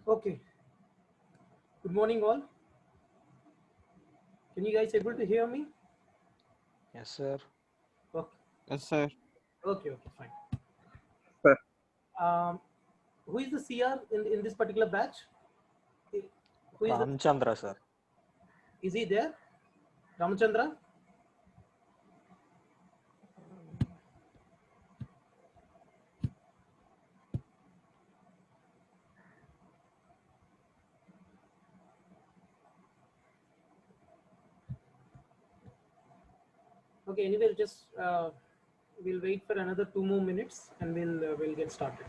Okay. Good morning, all. Can you guys able to hear me? Yes, sir. Okay. Yes, sir. Okay. Fine. Sir. Who is the CR in this particular batch? Who is Ramchandra, sir. Is he there? Ramchandra? Okay. Anyway, just we'll wait for another 2 more minutes and we'll get started.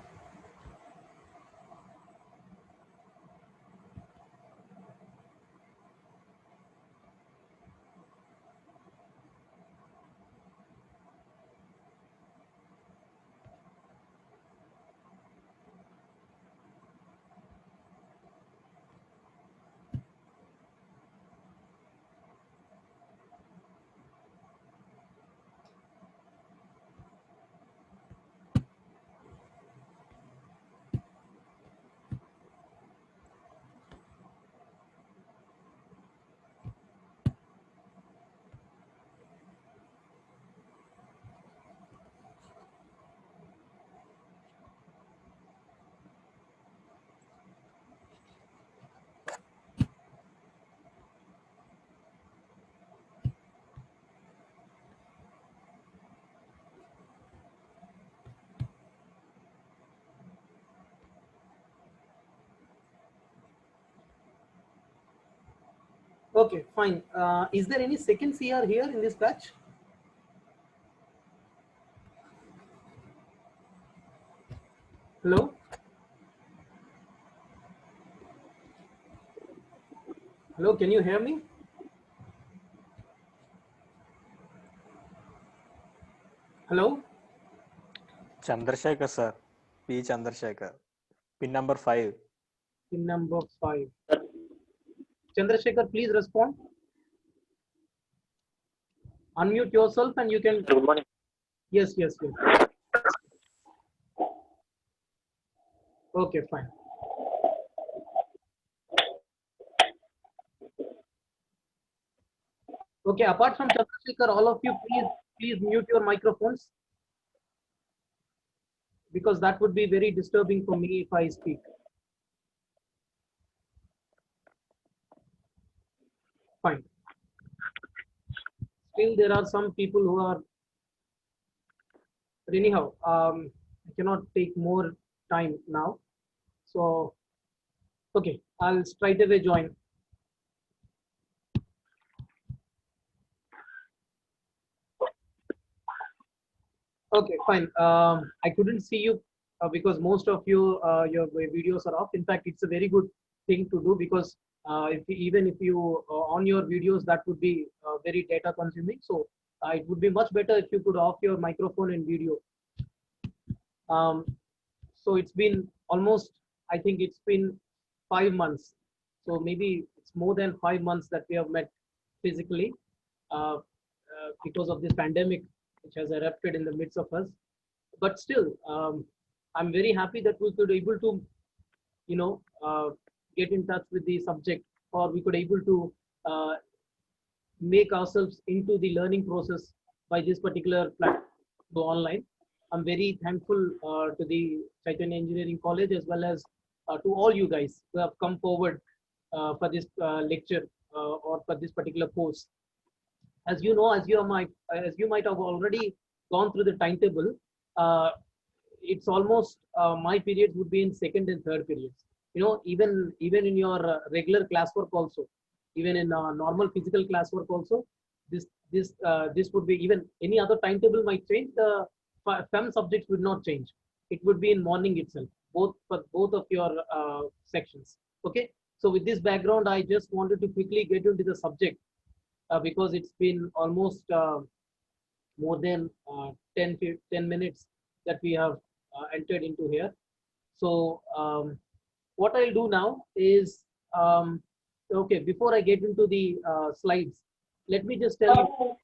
Okay, fine. Is there any second CR here in this batch? Hello? Hello, can you hear me? Hello? Chandrasekhar, sir. P. Chandrasekhar. Pin number 5. Pin number 5. Chandrasekhar, please respond. Unmute yourself and you can. Good morning. Yes. Okay, fine. Okay, apart from Chandrasekhar, all of you please mute your microphones, because that would be very disturbing for me if I speak. Fine. Still there are some people who are, but anyhow, I cannot take more time now. So, okay, I'll straight away join. Okay, fine. I couldn't see you because most of you, your videos are off. In fact, it's a very good thing to do, because Even if you on your videos, that would be very data consuming. So it would be much better if you could off your microphone and video. Um, so it's been almost, I think it's been 5 months. So maybe it's more than 5 months that we have met physically because of this pandemic, which has erupted in the midst of us. But still, I'm very happy that we could able to, you know, get in touch with the subject, or we could able to uh, make ourselves into the learning process by this particular platform to online. I'm very thankful to the Chaitanya Engineering College, as well as to all you guys who have come forward for this lecture or for this particular course. As you know, as you might have already gone through the timetable, uh, it's almost my periods would be in second and third periods. You know, even in your regular classwork also, even in normal physical classwork also, this would be, even any other timetable might change. The FEM subjects would not change. It would be in morning itself, both for both of your sections. Okay. So with this background, I just wanted to quickly get into the subject because it's been almost more than 10 minutes that we have entered into here. So what I'll do now is, okay, before I get into the slides, let me just tell you,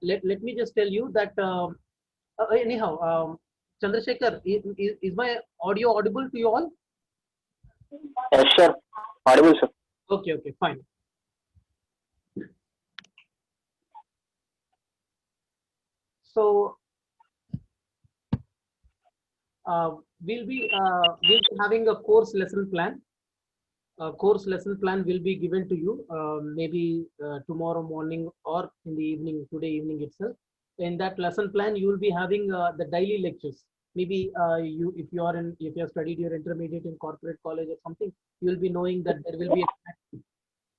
let me just tell you that anyhow, Chandrasekhar, is my audio audible to you all? Yes, sir. Audible, sir. Okay, okay, fine. So we'll be having a course lesson plan. Course lesson plan will be given to you maybe tomorrow morning or in the evening, today evening itself. In that lesson plan, you will be having the daily lectures. Maybe if you have studied your intermediate in corporate college or something, you will be knowing that there will be a,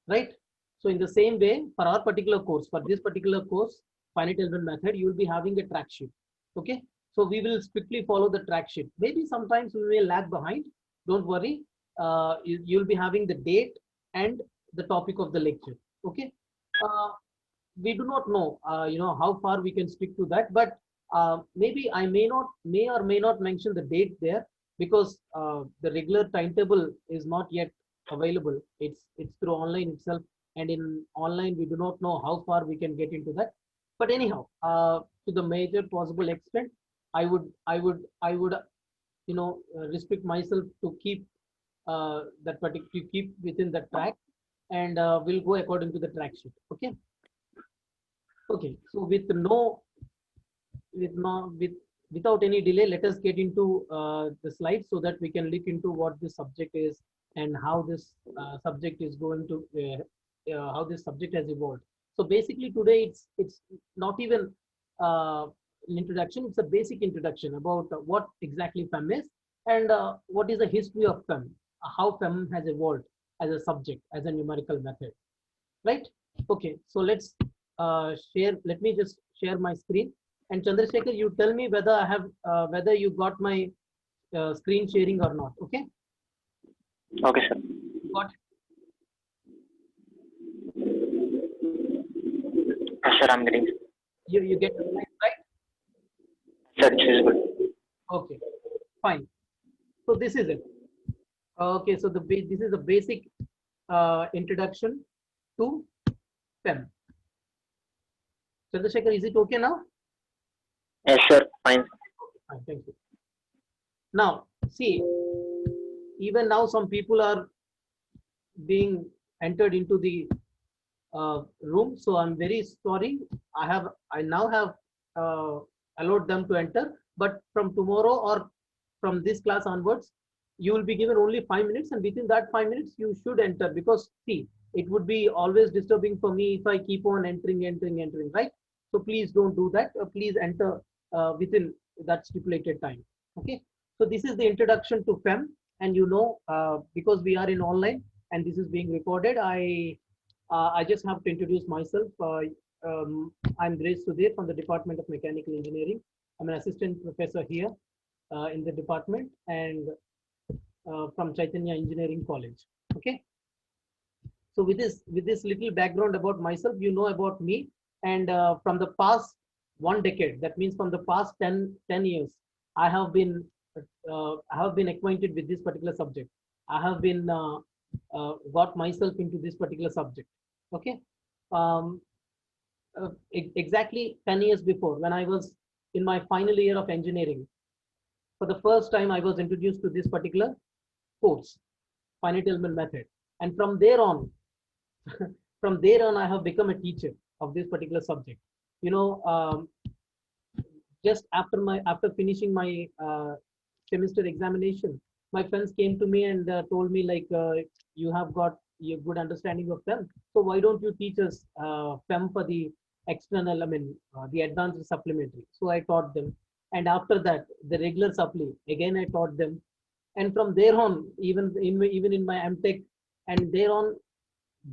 right. So in the same way, for our particular course, for this particular course, finite element method, you will be having a track sheet. Okay. So we will strictly follow the track sheet. Maybe sometimes we may lag behind. Don't worry. You'll be having the date and the topic of the lecture. Okay. We do not know, how far we can stick to that, but maybe I may or may not mention the date there, because the regular timetable is not yet available. It's through online itself, and in online we do not know how far we can get into that. But anyhow, to the major possible extent, I would restrict myself to keep to keep within the track, and we'll go according to the track sheet. Okay. Okay. So without any delay, let us get into the slides so that we can look into what this subject is and how this subject is going to how this subject has evolved. So basically today it's not even an introduction, it's a basic introduction about what exactly FEM is, and what is the history of FEM, how FEM has evolved as a subject, as a numerical method, right? Okay, so let me just share my screen. And Chandrasekhar, you tell me whether whether you got my screen sharing or not. Okay. Okay, sir. Got it. Yes, sir. I'm getting. You get the slide, right? Sir, it's visible. Okay, fine. So this is it. Okay, so this is the basic introduction to FEM. Chandrasekhar, is it okay now? Yes, sir. Fine. Fine, thank you. Now, see, even now some people are being entered into the room, so I'm very sorry. I now have allowed them to enter, but from tomorrow or from this class onwards, you will be given only 5 minutes, and within that 5 minutes, you should enter, because see, it would be always disturbing for me if I keep on entering, right? So please don't do that. Please enter within that stipulated time. Okay. So this is the introduction to FEM, and because we are in online and this is being recorded, I just have to introduce myself. I'm Grace Sudhir from the Department of Mechanical Engineering. I'm an assistant professor here in the department, and from Chaitanya Engineering College. Okay. So with this little background about myself, you know about me, and from the past 1 decade, that means from the past 10 years, I have been acquainted with this particular subject. I have been got myself into this particular subject. Okay. Um, exactly 10 years before, when I was in my final year of engineering, for the first time I was introduced to this particular course, finite element method. And from there on, I have become a teacher of this particular subject. You know, just after finishing my semester examination, my friends came to me and told me like, you have got a good understanding of FEM, so why don't you teach us FEM for the external, I mean, the advanced supplementary. So I taught them, and after that, the regular supply again I taught them, and from there on, even in my MTech, and there on,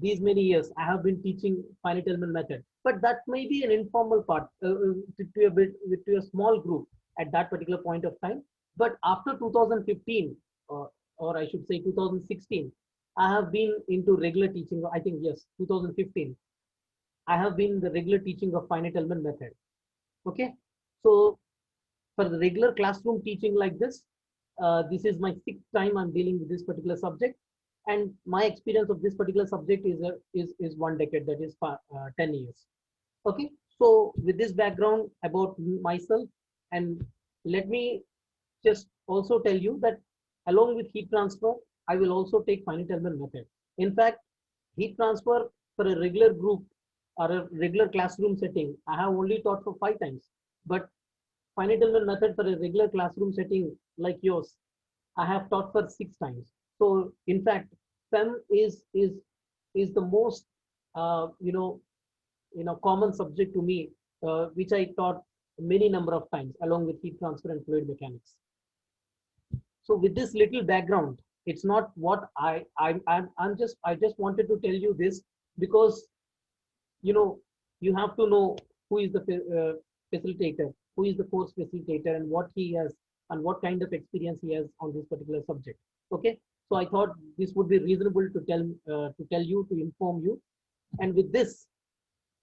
these many years I have been teaching finite element method. But that may be an informal part, to a small group at that particular point of time. But after 2015, or I should say 2016, I have been into regular teaching. I think yes, 2015, I have been the regular teaching of finite element method. Okay, so for the regular classroom teaching like this is my 6th time I'm dealing with this particular subject, and my experience of this particular subject is 1 decade, that is 10 years. Okay, so with this background about myself, and let me just also tell you that along with heat transfer, I will also take finite element method. In fact, heat transfer for a regular group or a regular classroom setting, I have only taught for 5 times. But finite element method for a regular classroom setting like yours, I have taught for 6 times. So in fact, FEM is the most common subject to me, which I taught many number of times along with heat transfer and fluid mechanics. So with this little background, it's not what I just wanted to tell you this, because you have to know who is the facilitator, who is the course facilitator, and what he has and what kind of experience he has on this particular subject. Okay, so I thought this would be reasonable to tell you, to inform you. And with this,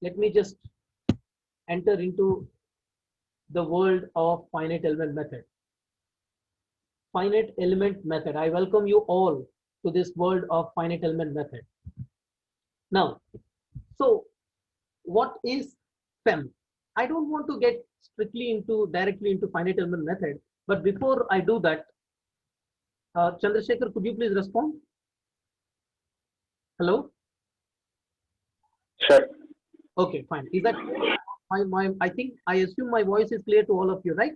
let me just enter into the world of finite element method. Finite element method. I welcome you all to this world of finite element method. Now, so what is FEM? I don't want to get directly into finite element method, but before I do that, Chandrasekhar, could you please respond? Hello? Sure. Okay, fine. Is that I assume my voice is clear to all of you, right?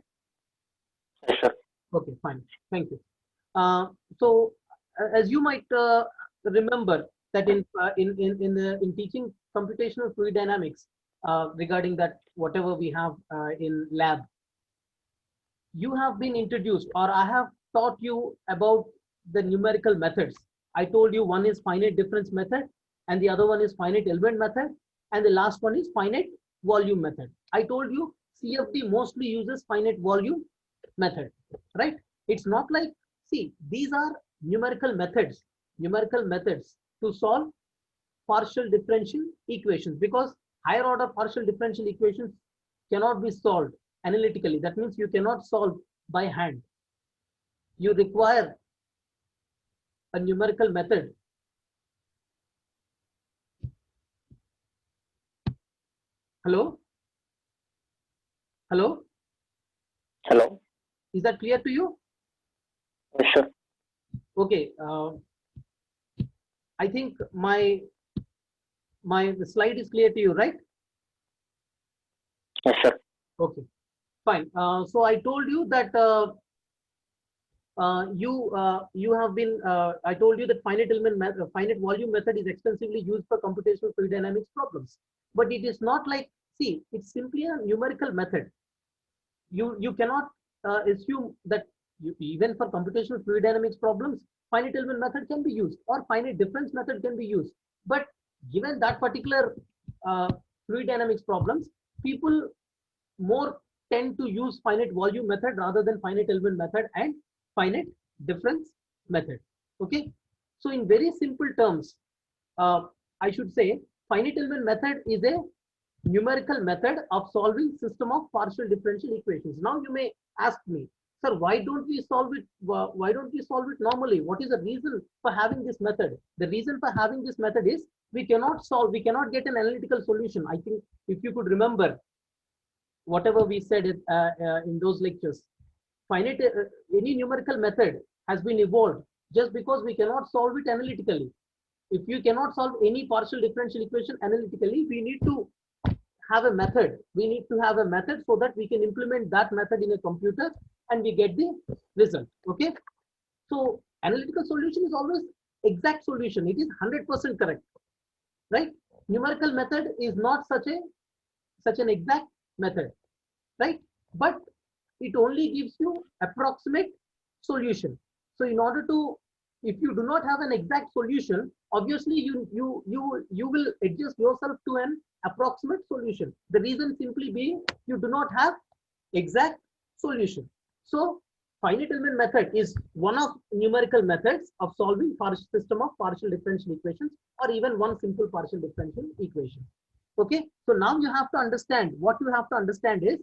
Yes, sir. Okay, fine. Thank you. So, as you might remember that in teaching computational fluid dynamics, regarding that whatever we have in lab, you have been introduced, or I have taught you about the numerical methods. I told you one is finite difference method, and the other one is finite element method, and the last one is finite volume method. I told you CFD mostly uses finite volume method, right? It's not like, see, these are numerical methods to solve partial differential equations, because higher order partial differential equations cannot be solved analytically. That means you cannot solve by hand. You require a numerical method. Hello? Hello? Hello. Is that clear to you? Yes, sir. Okay. I think my slide is clear to you, right? Yes, sir. Okay, fine. So I told you that you have been. I told you that finite volume method is extensively used for computational fluid dynamics problems, but it is not like, see, it's simply a numerical method. You cannot assume that even for computational fluid dynamics problems, finite element method can be used or finite difference method can be used. But given that particular fluid dynamics problems, people more tend to use finite volume method rather than finite element method and finite difference method. Okay, so in very simple terms, I should say finite element method is a numerical method of solving system of partial differential equations. Now you may ask me, sir, why don't we solve it? Why don't we solve it normally? What is the reason for having this method? The reason for having this method is we cannot get an analytical solution. I think if you could remember whatever we said in those lectures, finite any numerical method has been evolved just because we cannot solve it analytically. If you cannot solve any partial differential equation analytically, we need to have a method. We need to have a method so that we can implement that method in a computer and we get the result. Okay. So analytical solution is always exact solution. It is 100% correct, right? Numerical method is not such an exact method, right? But it only gives you approximate solution. So in order to, if you do not have an exact solution, obviously you will adjust yourself to an approximate solution. The reason simply being you do not have exact solution. So finite element method is one of numerical methods of solving system of partial differential equations, or even one simple partial differential equation. Okay, so now you have to understand, what you have to understand is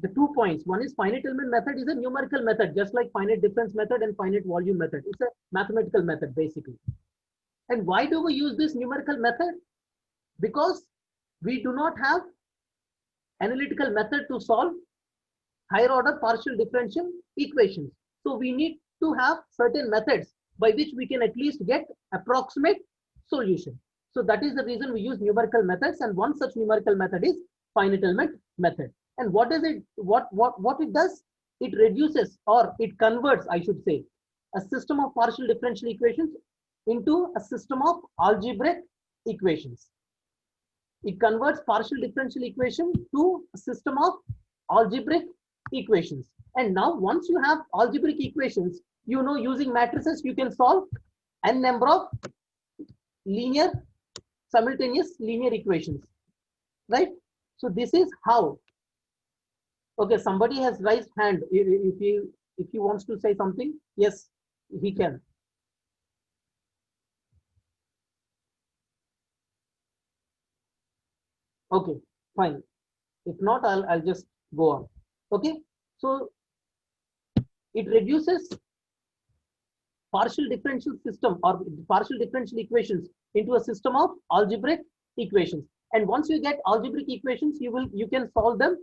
the 2 points. One is finite element method is a numerical method, just like finite difference method and finite volume method. It's a mathematical method basically. And why do we use this numerical method? Because we do not have analytical method to solve higher order partial differential equations. So we need to have certain methods by which we can at least get approximate solution. So that is the reason we use numerical methods, and one such numerical method is finite element method. And what does it, what it does? It reduces, or it converts, I should say, a system of partial differential equations into a system of algebraic equations. It converts partial differential equation to a system of algebraic equations. And now once you have algebraic equations, you know, using matrices you can solve n number of simultaneous linear equations, right? So this is how. Okay, somebody has raised hand. If he wants to say something, yes, he can. Okay, fine. If not, I'll just go on. Okay, so it reduces partial differential system or partial differential equations into a system of algebraic equations. And once you get algebraic equations, you can solve them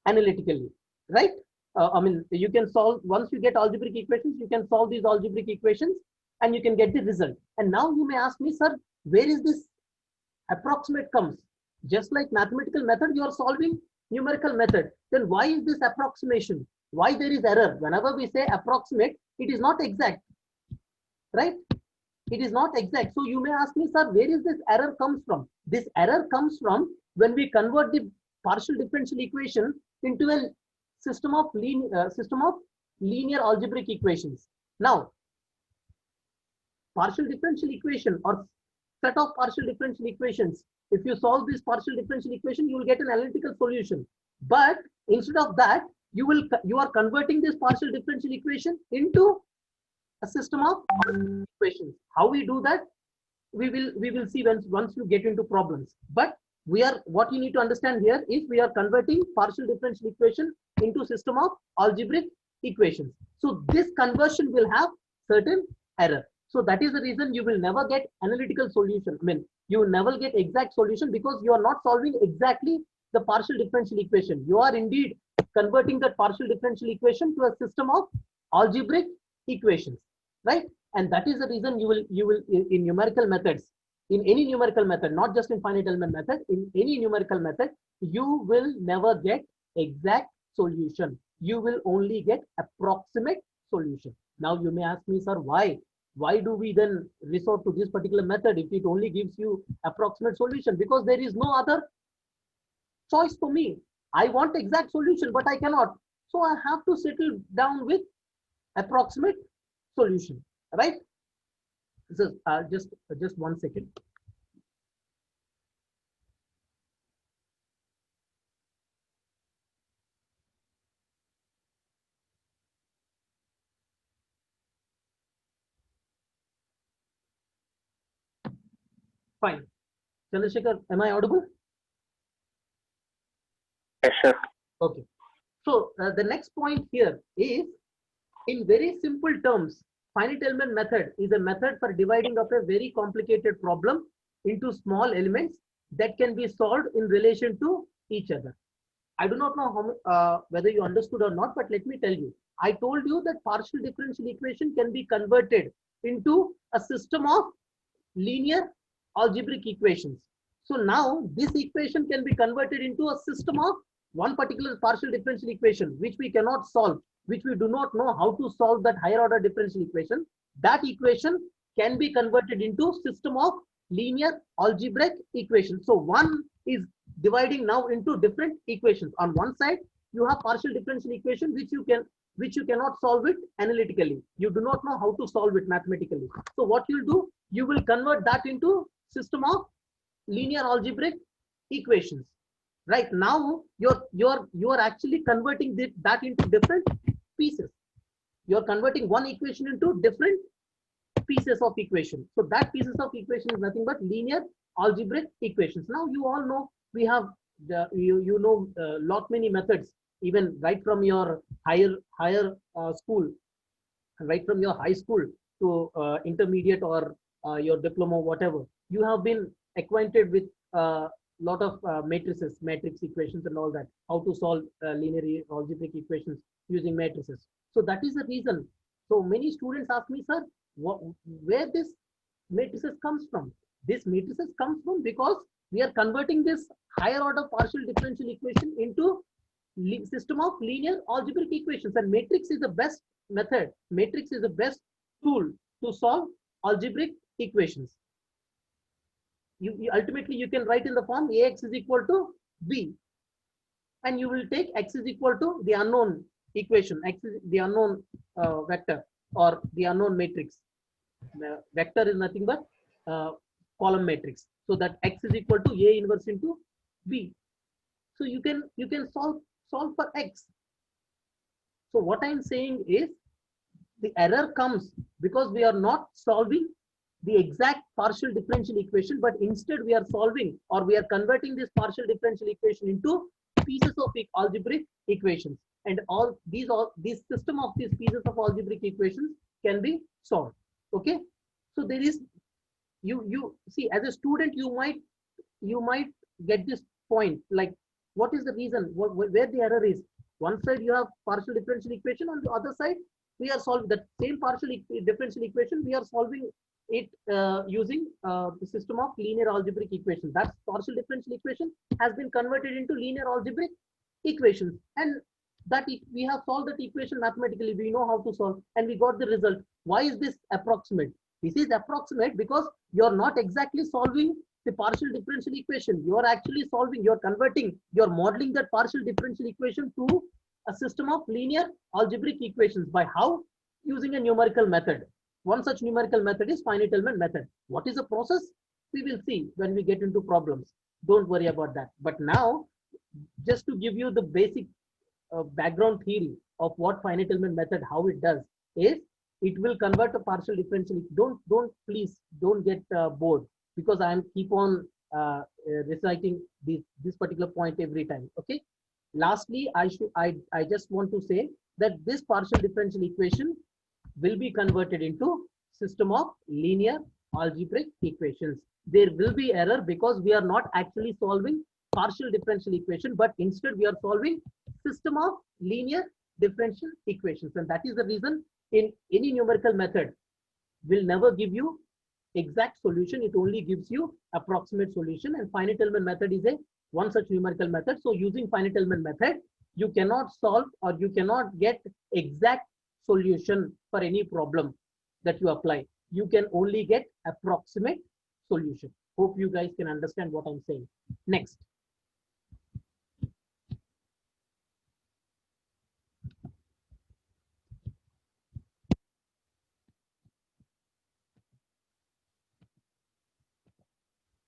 analytically, right? I mean, you can solve, once you get algebraic equations, you can solve these algebraic equations and you can get the result. And now you may ask me, sir, where is this approximate comes? Just like mathematical method, you are solving numerical method. Then why is this approximation? Why there is error? Whenever we say approximate, it is not exact, right? It is not exact. So you may ask me, sir, where is this error comes from? This error comes from when we convert the partial differential equation into a system of linear algebraic equations. Now, partial differential equation or set of partial differential equations, if you solve this partial differential equation, you will get an analytical solution. But instead of that, you are converting this partial differential equation into a system of equations. How we do that, we will see once you get into problems. But what you need to understand here is we are converting partial differential equation into system of algebraic equations. So this conversion will have certain error. So that is the reason you will never get analytical solution. I mean, you will never get exact solution because you are not solving exactly the partial differential equation. You are indeed converting that partial differential equation to a system of algebraic equations, right? And that is the reason you will in numerical methods, in any numerical method, not just in finite element method, in any numerical method, you will never get exact solution. You will only get approximate solution. Now you may ask me, sir, why? Why do we then resort to this particular method if it only gives you approximate solution? Because there is no other choice for me. I want exact solution, but I cannot. So I have to settle down with approximate solution, right? So just 1 second. Fine. Chandrasekhar, am I audible? Yes, sir. Okay. So the next point here is, in very simple terms, finite element method is a method for dividing up a very complicated problem into small elements that can be solved in relation to each other. I do not know whether you understood or not, but let me tell you. I told you that partial differential equation can be converted into a system of linear algebraic equations. So now this equation can be converted into a system of one particular partial differential equation, which we cannot solve, which we do not know how to solve that higher order differential equation. That equation can be converted into system of linear algebraic equations. So one is dividing now into different equations. On one side, you have partial differential equation, which you cannot solve it analytically. You do not know how to solve it mathematically. So what you'll do, you will convert that into system of linear algebraic equations. Right now, you're actually converting that into different pieces. You're converting one equation into different pieces of equation. So that pieces of equation is nothing but linear algebraic equations. Now you all know we have you know lot many methods, even right from your higher school, right from your high school to intermediate or your diploma, whatever. You have been acquainted with a lot of matrices, matrix equations and all that, how to solve linear algebraic equations using matrices. So that is the reason. So many students ask me, sir, where this matrices comes from? This matrices comes from because we are converting this higher order partial differential equation into system of linear algebraic equations, and matrix is the best method. Matrix is the best tool to solve algebraic equations. You ultimately you can write in the form ax is equal to b, and you will take x is equal to the unknown equation, x is the unknown vector or the unknown matrix. Vector is nothing but column matrix, so that x is equal to a inverse into b. So you can solve for x. So what I'm saying is, the error comes because we are not solving the exact partial differential equation, but instead we are solving, or we are converting this partial differential equation into pieces of algebraic equations, and this system of these pieces of algebraic equations can be solved. Okay, so there is, you see, as a student you might get this point, like what is the reason, where the error is. One side you have partial differential equation, on the other side we are solving that same partial differential equation. We are solving it using the system of linear algebraic equation. That partial differential equation has been converted into linear algebraic equations, and that we have solved that equation mathematically. We know how to solve, and we got the result. Why is this approximate? This is approximate because you're not exactly solving the partial differential equation. You're actually solving, you're converting, you're modeling that partial differential equation to a system of linear algebraic equations. By how? Using a numerical method. One such numerical method is finite element method. What is the process? We will see when we get into problems. Don't worry about that. But now, just to give you the basic background theory of what finite element method, how it does, is it will convert a partial differential. Please don't get bored, because I am keep on reciting this particular point every time. Okay. Lastly, I just want to say that this partial differential equation will be converted into system of linear algebraic equations. There will be error because we are not actually solving partial differential equation, but instead we are solving system of linear differential equations. And that is the reason in any numerical method will never give you exact solution. It only gives you approximate solution, and finite element method is a one such numerical method. So using finite element method, you cannot solve, or you cannot get exact solution for any problem that you apply. You can only get approximate solution. Hope you guys can understand what I'm saying. Next.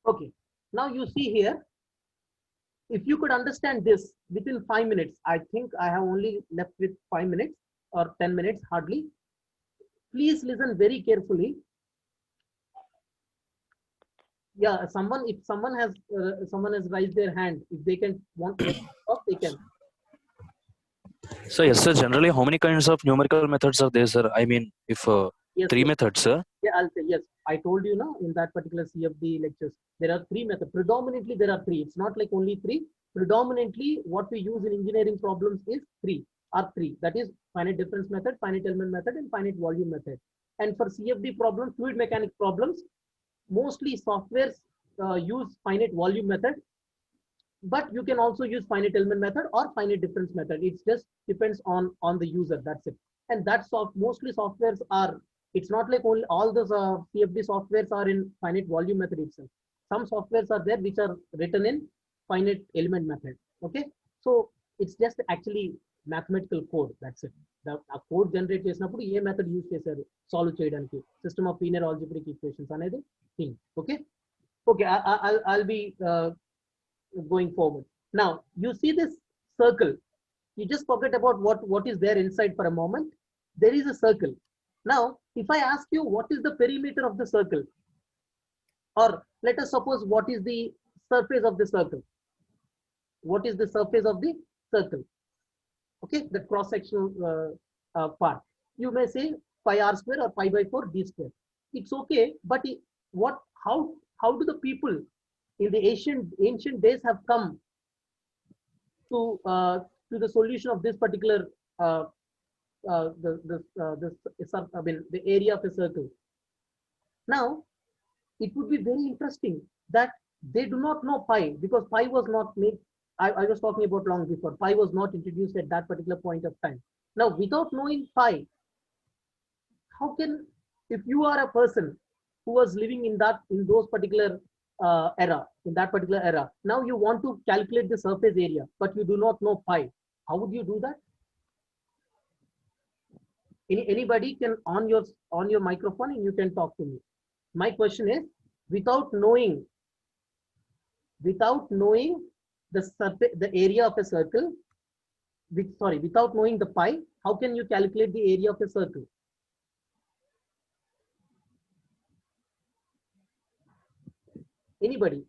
Okay, now you see here, if you could understand this within 5 minutes, I think I have only left with 5 minutes or 10 minutes hardly. Please listen very carefully. Yeah, if someone has raised their hand, if they can want to talk, they can. So yes, sir. Generally, how many kinds of numerical methods are there, sir? I mean, if Yes, three yes. methods, sir. Yeah, I'll say yes. I told you now in that particular CFD lectures, there are three methods. Predominantly, there are three. It's not like only three. Predominantly, what we use in engineering problems is three. That is finite difference method, finite element method, and finite volume method. And for CFD problems, fluid mechanics problems, mostly softwares use finite volume method, but you can also use finite element method or finite difference method. It just depends on the user. That's it. And that's mostly softwares are. It's not like only all those CFD softwares are in finite volume method itself. Some softwares are there which are written in finite element method. Okay, so it's just actually mathematical code. That's it. A code generate చేసినప్పుడు ఏ method use చేశారు solve చేయడానికి system of linear algebraic equations అనేది thing. Okay okay I'll be going forward. Now you see this circle. You just forget about what is there inside for a moment. There is a circle. Now if I ask you what is the perimeter of the circle, or let us suppose what is the surface of the circle, what is the surface of the circle, okay, the cross sectional part, you may say pi r square or pi by 4 d square. It's okay, but what how do the people in the ancient days have come to the solution of this particular the area of a circle? Now it would be very interesting that they do not know pi, because pi was not made. I was talking about long before. Pi was not introduced at that particular point of time. Now without knowing pi, how can, if you are a person who was living in those particular in that particular era, now you want to calculate the surface area, but you do not know pi, how would you do that? Anybody can on your microphone and you can talk to me. My question is, without knowing the area of a circle, without knowing the pi, how can you calculate the area of a circle? Anybody?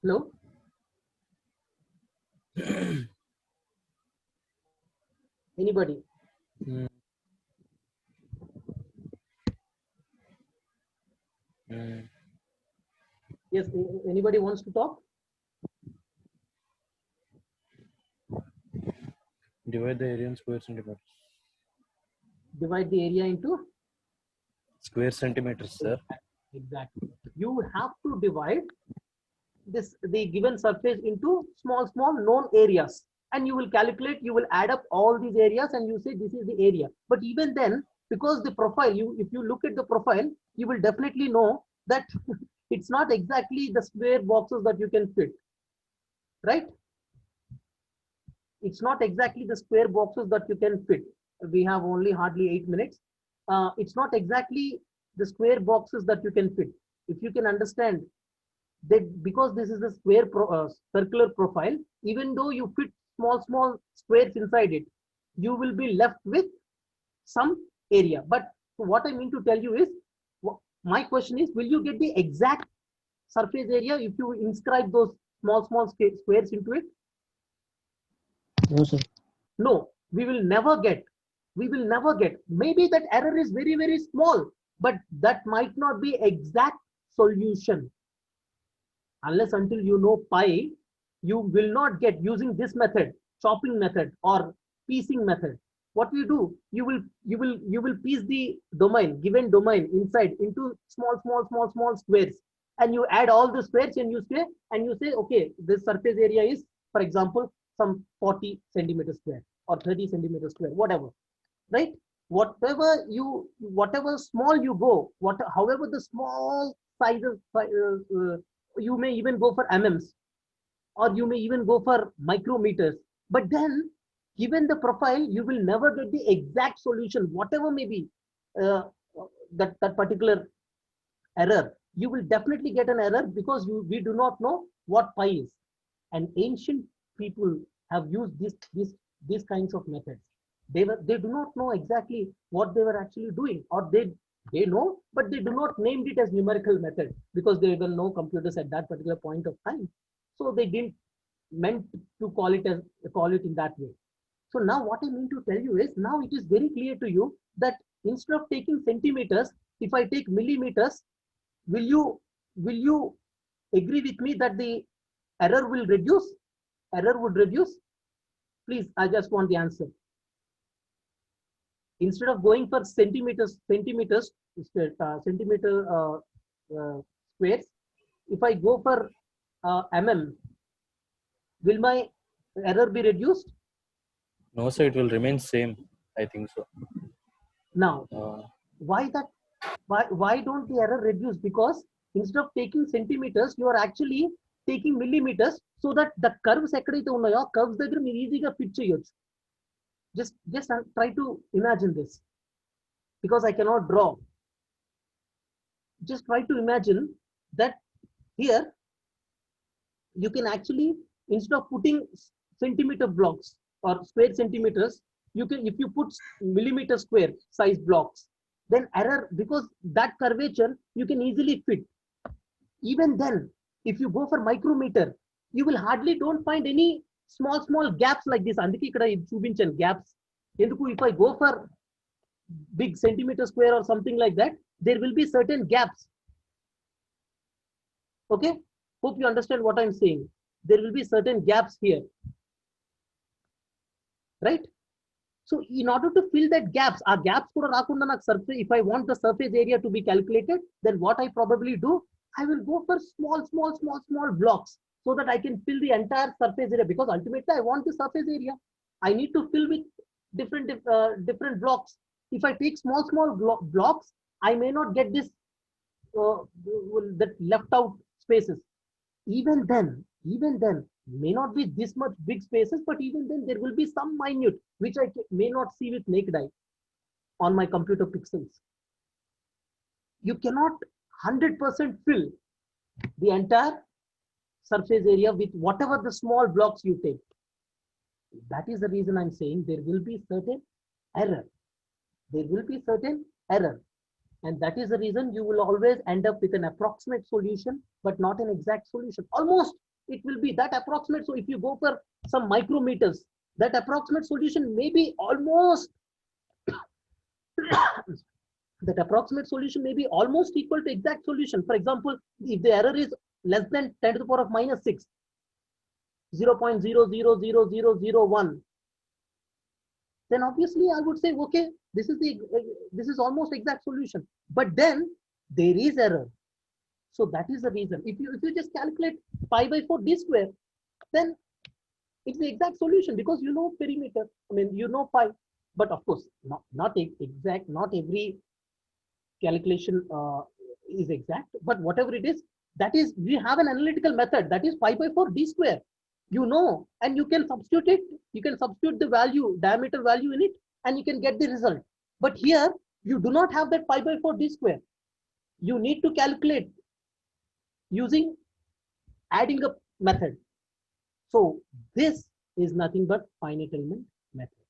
Hello? Anybody? Yes, anybody wants to talk? Divide the area in square centimeters. Divide the area into Square centimeters, sir. exactly. You have to divide the given surface into small known areas, and you will calculate, you will add up all these areas and you say this is the area. But even then, because the profile, if you look at the profile, you will definitely know that it's not exactly the square boxes that you can fit, right? It's not exactly the square boxes that you can fit. We have only hardly 8 minutes. It's not exactly the square boxes that you can fit. If you can understand that, because this is a square circular profile, even though you fit small squares inside it, you will be left with some area. But what I mean to tell you is, my question is, will you get the exact surface area if you inscribe those small squares into it? No, sir. No, we will never get. Maybe that error is very small, but that might not be exact solution. Unless until you know pi, you will not get, using this method, chopping method or piecing method. What you do, you will piece the given domain inside into small squares, and you add all the squares and you say okay, this surface area is, for example, some 40 centimeters square or 30 centimeters square, whatever, right? Whatever small you go, however the small sizes, you may even go for mms, or you may even go for micrometers. But then, given the profile, you will never get the exact solution, whatever may be that particular error. You will definitely get an error, because we do not know what pi is. And ancient people have used these kinds of methods. They do not know exactly what they were actually doing, or they know, but they do not named it as numerical method because there were no computers at that particular point of time. So they didn't meant to call it in that way. So now what I mean to tell you is, now it is very clear to you that instead of taking centimeters, if I take millimeters, will you agree with me that the error will reduce? Error would reduce? Please, I just want the answer. Instead of going for centimeter squares, if I go for mm, will my error be reduced? No, sir, it will remain same. I think so. Now, Uh, why that? Why don't the error reduce? Because instead of taking centimeters, you are actually taking millimeters, so that the curves ఎక్కడైతే ఉన్నాయో curves దగ్గర మీరు ఈజీగా fit చేయొచ్చు. Just try to imagine this, because I cannot draw. Just try to imagine that here you can actually, instead of putting centimeter blocks or square centimeters, you can, if you put millimeter square size blocks, then error, because that curvature you can easily fit. Even then, if you go for micrometer, you will hardly don't find any small gaps like this. అందుకే ఇక్కడ చూపించాను gaps. ఎందుకు, if I go for big centimeter square or something like that, there will be certain gaps. Okay, hope you understand what I'm saying. There will be certain gaps here, right? So in order to fill that gaps, our gaps kuda raakunda nak surface, if I want the surface area to be calculated, then what I probably do, I will go for small blocks, so that I can fill the entire surface area, because ultimately I want the surface area. I need to fill with different blocks. If I take small blocks, I may not get this that left out spaces. Even then may not be this much big spaces, but even then there will be some minute which I may not see with naked eye on my computer pixels. You cannot 100% fill the entire surface area with whatever the small blocks you take. That is the reason I'm saying there will be certain error. There will be certain error. And that is the reason you will always end up with an approximate solution, but not an exact solution. Almost it will be that approximate. So if you go for some micrometers, that approximate solution may be almost that approximate solution may be almost equal to exact solution. For example, if the error is less than 10 to the power of minus 6, 0.000001, then obviously I would say, okay, this is almost exact solution. But then there is error. So that is the reason. If you just calculate pi by 4 d square, then it's the exact solution, because you know perimeter. I mean, you know pi. But of course, not exact. Not every calculation is exact. But whatever it is, that is, we have an analytical method, that is pi by 4 d square. You know, and you can substitute it. You can substitute the value, diameter value in it, and you can get the result. But here you do not have that pi by 4 d square. You need to calculate using adding up method. So this is nothing but finite element method.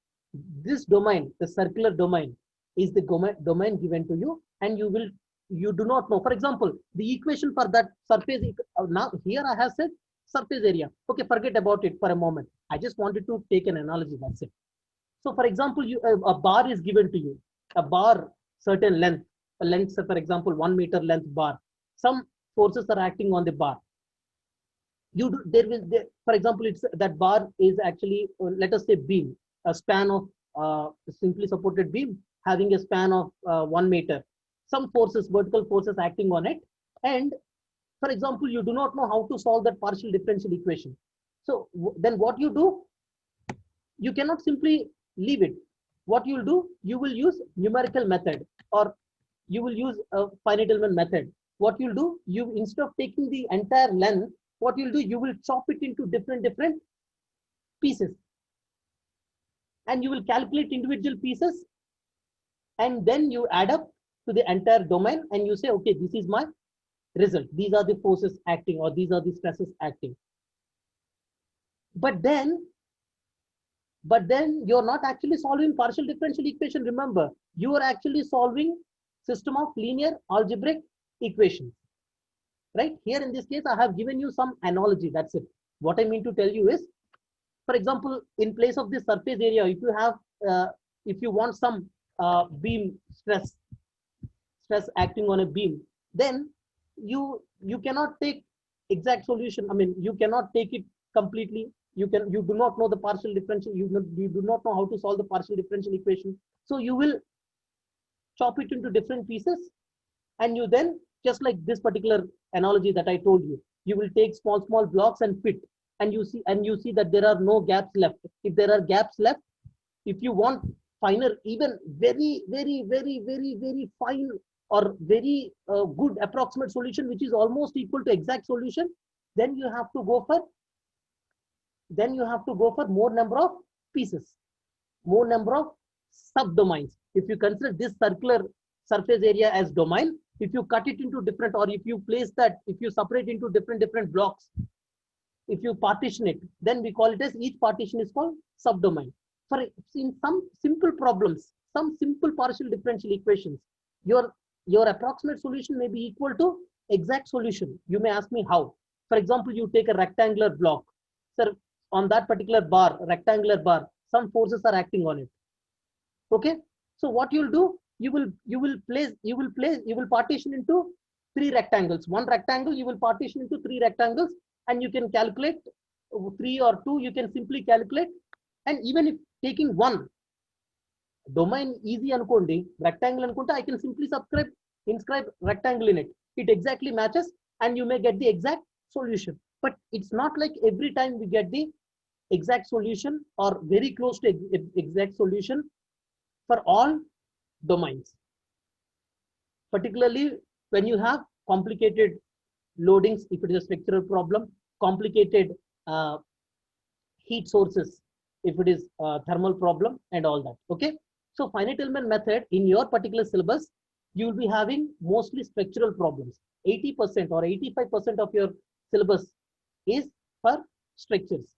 This domain, the circular domain, is the domain given to you, and you do not know. For example, the equation for that surface, now here I have said surface area. Okay, forget about it for a moment. I just wanted to take an analogy, that's it. So for example, a bar is given to you, a bar, certain length, a length, for example, 1 meter length bar. Some forces are acting on the bar. For example, it's that bar is actually, let us say, beam, a span of simply supported beam having a span of 1 meter. Some forces, vertical forces acting on it, and for example, you do not know how to solve that partial differential equation. So then what you do, you cannot simply leave it. What you'll do, you will use numerical method, or you will use a finite element method. What you'll do, you, instead of taking the entire length, what you'll do, you will chop it into different pieces, and you will calculate individual pieces, and then you add up to the entire domain, and you say, okay, this is my result. These are the forces acting, or these are the stresses acting. But then but then you're not actually solving partial differential equation. Remember, you are actually solving system of linear algebraic equations, right? Here in this case, I have given you some analogy. That's it. What I mean to tell you is, for example, in place of this surface area, if you have, if you want some beam stress acting on a beam, then you cannot take exact solution. I mean, you cannot take it completely. You do not know the partial differential. You do not know how to solve the partial differential equation. So you will chop it into different pieces, and you then, just like this particular analogy that I told you, you will take small blocks and fit, and you see that there are no gaps left. If there are gaps left, if you want finer, even very fine or very good approximate solution, which is almost equal to exact solution, then you have to go for more number of pieces, more number of subdomains. If you consider this circular surface area as domain, if you cut it into different, or if you place that, if you separate into different blocks, if you partition it, then we call it as, each partition is called subdomain. For in some simple problems, some simple partial differential equations, your approximate solution may be equal to exact solution. You may ask me how. For example, you take a rectangular block. Sir, on that particular bar, rectangular bar, some forces are acting on it. Okay. So what you'll do, you will partition into 3 rectangles. One rectangle you will partition into 3 rectangles, and you can calculate 3 or 2. You can simply calculate, and even if taking one domain easy ankondi, rectangle ankunta, I can simply inscribe rectangle in it. It exactly matches, and you may get the exact solution. But it's not like every time we get the exact solution or very close to exact solution for all domains. Particularly when you have complicated loadings, if it is a structural problem, complicated heat sources, if it is a thermal problem, and all that. Okay. So finite element method, in your particular syllabus, you will be having mostly structural problems. 80% or 85% of your syllabus is for structures.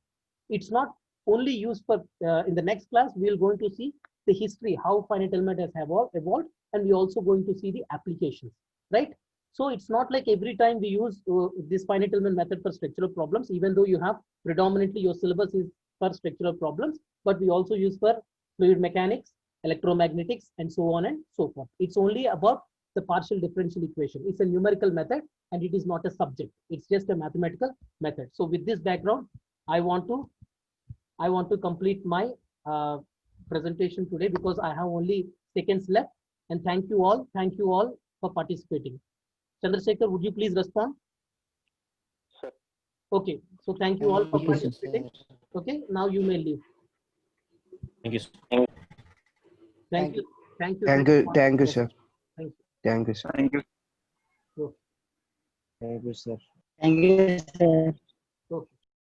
It's not only used for, in the next class, we are going to see the history, how finite element has evolved, and we also going to see the applications, right? So it's not like every time we use this finite element method for structural problems, even though you have predominantly your syllabus is for structural problems, but we also use for fluid mechanics, electromagnetics, and so on and so forth. It's only about the partial differential equation. It's a numerical method, and it is not a subject. It's just a mathematical method. So with this background, I want to complete my presentation today, because I have only seconds left. And thank you all for participating. Chandrasekhar, would you please respond? Sir. Okay, so thank you all for Thank you, sir. participating. Okay, now you may leave. Thank you. Thank you. Thank you, sir. Thank you. Thank you, sir. Thank you, sir.